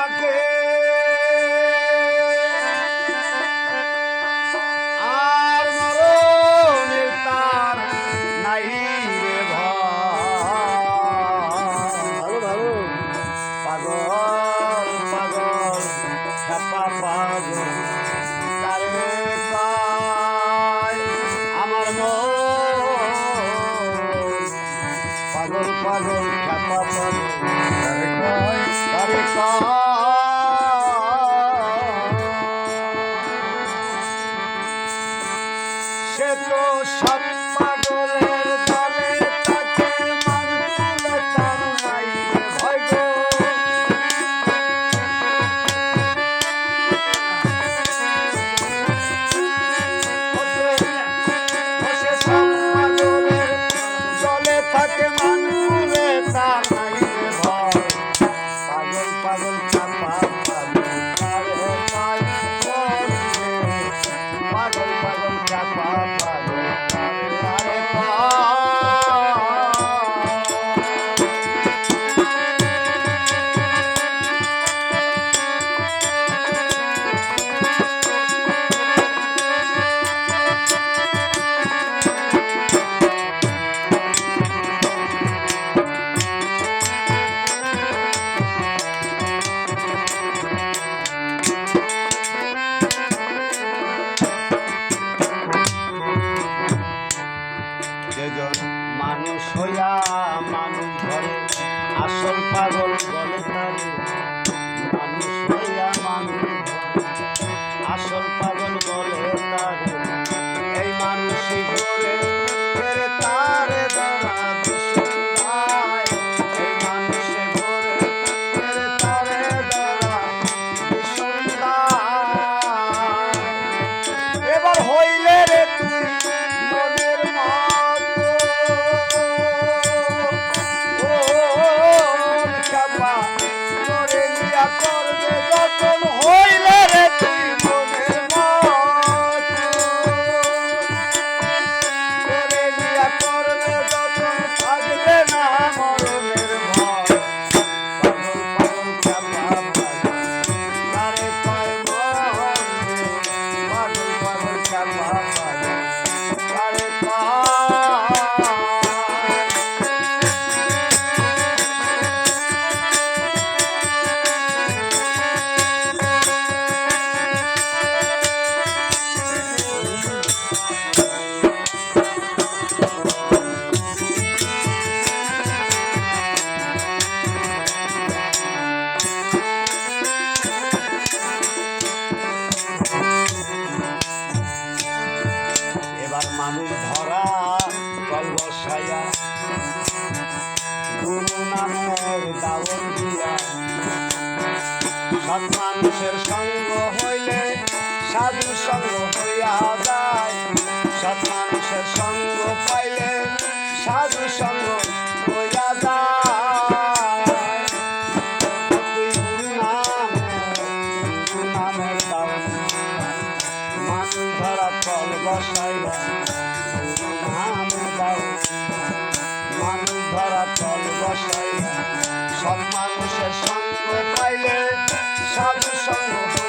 থাকে আর মরণের তার নাই রে ভালো পাগল পাগল খেপা পাগল তারে পায় আমার মন পাগল পাগল খেপা পাগল তারে সে তো সব পাগলের দলে তাকে মানলে তার নাই ভয় গো সে সব পাগলের দলে তাকে মানলে তার নাই ভয় পাগল পাগল চাপা পাগল তারে পায় পাগল পাগল চাপা পাগল তারে পায় মানুষ হইয়া মানুষ ঘরে আসল পাগল বলে তারে মানুষ হইয়া মানুষ আসল পাগল বলে তারে এই মানুষই ঘরে ফেরে তারে ধরা বিশুদ্ধায় এই মানুষে ঘরে ফেরে তারে ধরা বিশুদ্ধায় এবার হইলে রে তুই মনের করবে যখন হইলে রে তুই মনের মত করে দিয়া করবে যখন থাকবে না মরণের ভয় পাগল পাগল চাপা তারে কয় পাগল পাগল চাপা তারে মানুষ ধরা কল বসাইয়া গুরু নামের দাওয়াত দিয়া সৎ মানুষের সঙ্গ হইলে সাধু সঙ্গ হইয়া যায় সৎ মানুষের সঙ্গ পাইলে সাধু সঙ্গ হইয়া যায় তুই গুরু নামের দাওয়াত মানুষ ধরা কল বসাইয়া মানুষ ধরা চল বসাইয়া সব মানুষের সঙ্গ পাইলে সাধু সঙ্গ